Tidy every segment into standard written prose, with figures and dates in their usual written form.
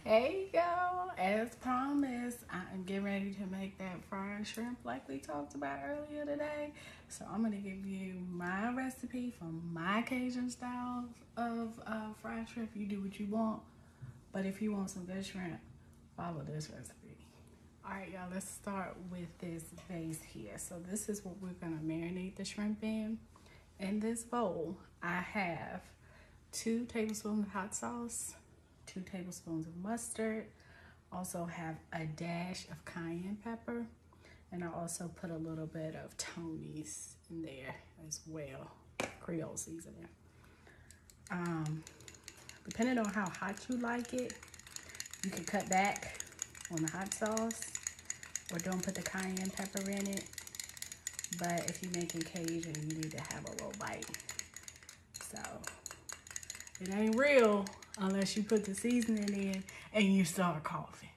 Hey y'all, as promised, I'm getting ready to make that fried shrimp like we talked about earlier today. So I'm gonna give you my recipe from my Cajun style of fried shrimp. You do what you want, but if you want some good shrimp, follow this recipe. All right, y'all, let's start with this base here. So this is what we're gonna marinate the shrimp in. In this bowl, I have 2 tablespoons of hot sauce, 2 tablespoons of mustard, also have a dash of cayenne pepper, and I also put a little bit of Tony's in there as well, Creole seasoning. Depending on how hot you like it, you can cut back on the hot sauce or don't put the cayenne pepper in it. But if you're making Cajun, you need to have a little bite. So it ain't real unless you put the seasoning in and you start coughing.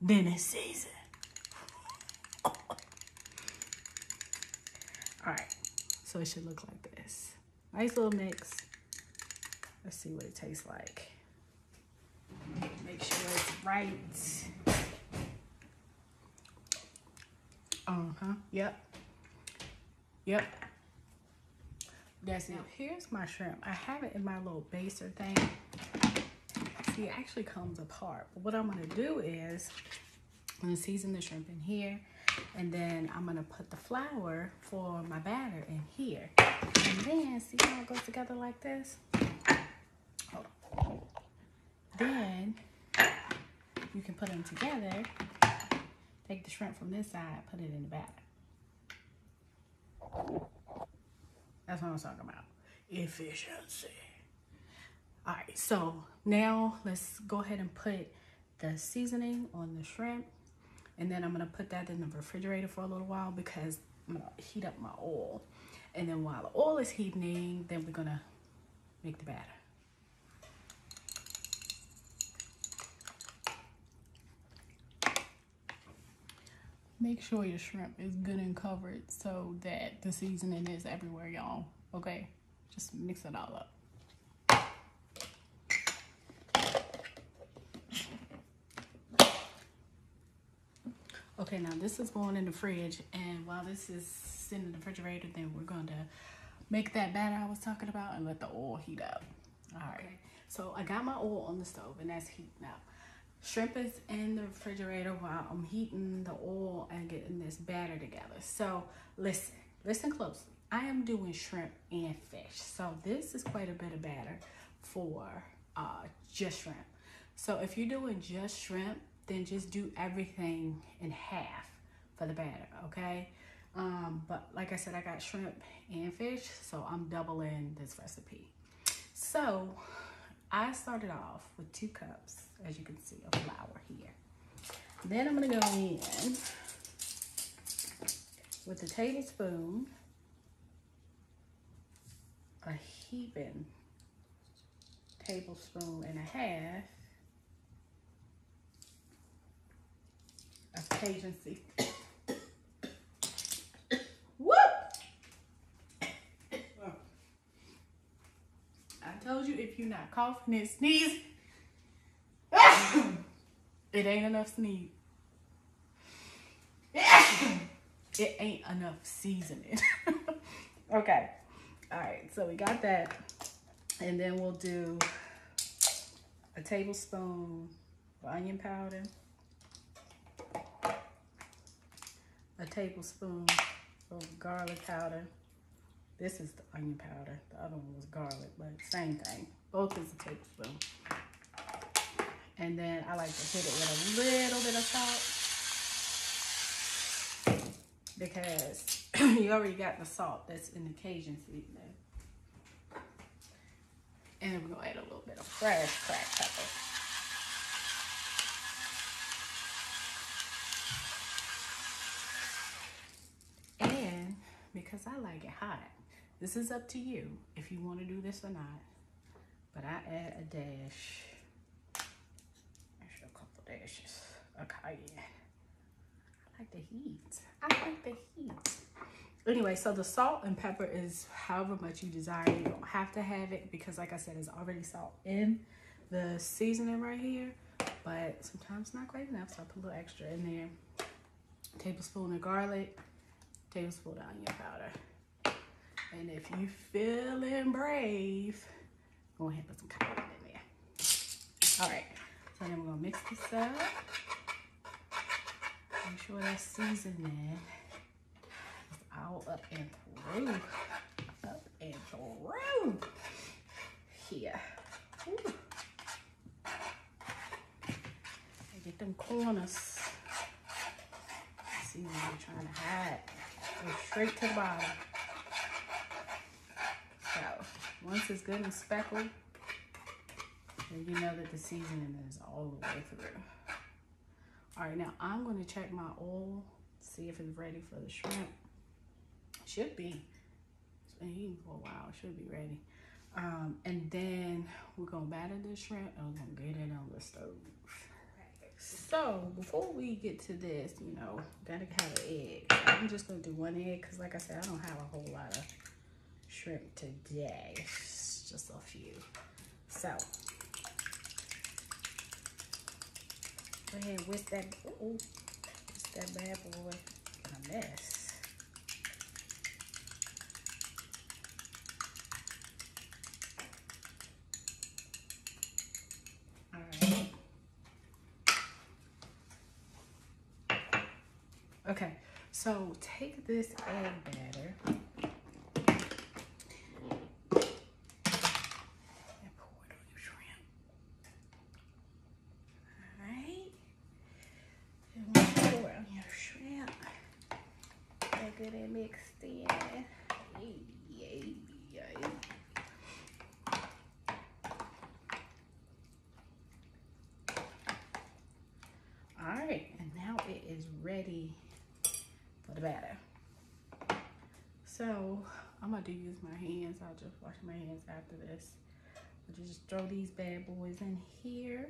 Then it's seasoned. All right, so it should look like this. Nice little mix. Let's see what it tastes like. Make sure it's right. Yep. That's it. Here's my shrimp. I have it in my little baster thing. See, it actually comes apart. But what I'm gonna do is I'm gonna season the shrimp in here, and then I'm gonna put the flour for my batter in here. And then see how it goes together like this? Hold on. Then you can put them together. Take the shrimp from this side, put it in the batter. That's what I'm talking about. Efficiency. All right, so now let's go ahead and put the seasoning on the shrimp. And then I'm gonna put that in the refrigerator for a little while because I'm gonna heat up my oil. And then while the oil is heating, then we're gonna make the batter. Make sure your shrimp is good and covered so that the seasoning is everywhere, y'all. Okay, just mix it all up. Okay, now this is going in the fridge, and while this is sitting in the refrigerator, then we're going to make that batter I was talking about and let the oil heat up. All right, so I got my oil on the stove, and that's heating up. Shrimp is in the refrigerator while I'm heating the oil and getting this batter together. So listen closely. I am doing shrimp and fish. So this is quite a bit of batter for just shrimp. So if you're doing just shrimp, then just do everything in half for the batter, okay? But like I said, I got shrimp and fish, so I'm doubling this recipe. So I started off with 2 cups, as you can see, of flour here. Then I'm gonna go in with a tablespoon, a heaping tablespoon and a half of Cajun Spice. Whoop! I told you if you're not coughing and sneezing, it ain't enough sneeze. It ain't enough seasoning. Okay. All right, so we got that. And then we'll do a tablespoon of onion powder, a tablespoon of garlic powder. This is the onion powder. The other one was garlic, but same thing. Both is a tablespoon. And then I like to hit it with a little bit of salt because you already got the salt that's in the Cajun seasoning. And then we're gonna add a little bit of fresh cracked pepper. And because I like it hot, this is up to you if you want to do this or not. But I add a dash, actually a couple dashes of cayenne. I like the heat. Anyway, so the salt and pepper is however much you desire. You don't have to have it because, like I said, there's already salt in the seasoning right here. but sometimes not quite enough, so I put a little extra in there. Tablespoon of garlic, tablespoon of onion powder. And if you feeling brave, go ahead and put some cayenne in there. All right, so then we're gonna mix this up. Make sure that seasoning is all up and through. Up and through. Here. Ooh. Get them corners. See what I'm trying to hide. Go straight to the bottom. So once it's good and speckled, then you know that the seasoning is all the way through. All right, now I'm going to check my oil, see if it's ready for the shrimp. Should be. It's been eating for a while. It should be ready. And then we're going to batter the shrimp and we're going to get it on the stove. So before we get to this, you know, gotta have an egg. I'm just gonna do one egg because, like I said, I don't have a whole lot of shrimp today. It's just a few. So go ahead and whisk that. Whisk that bad boy in a mess. All right. Okay, so take this egg batter and pour it on your shrimp. All right, and once you pour it on your shrimp, get good and mixed in. All right, and now it is ready for the batter. So I'm gonna use my hands. I'll just wash my hands after this. I'll just throw these bad boys in here.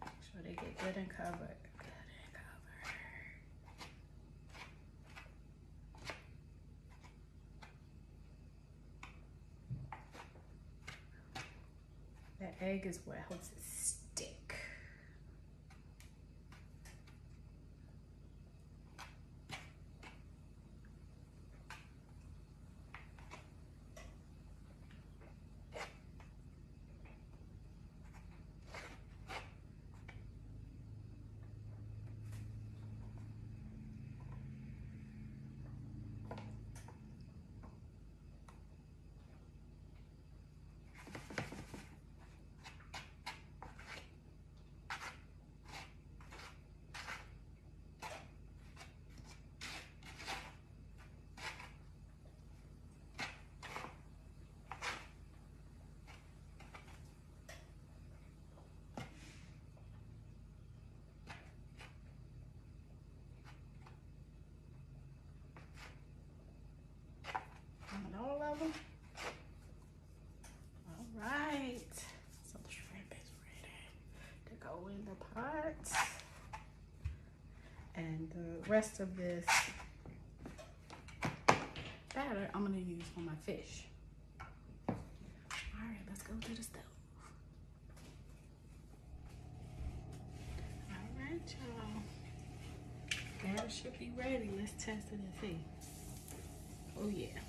Make sure they get good and covered. That egg is what helps it stick. All of them. All right. So the shrimp is ready to go in the pot. And the rest of this batter I'm gonna use on my fish. All right, let's go to the stove. All right, y'all. Batter should be ready. Let's test it and see. Oh yeah.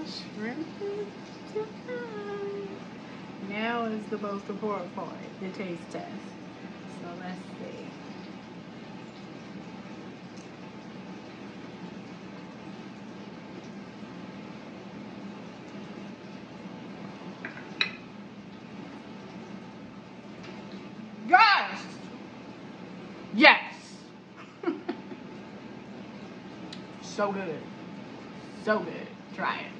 Shrimp is done. Now is the most important part, the taste test. So let's see. Yes! Yes! So good. So good. Try it.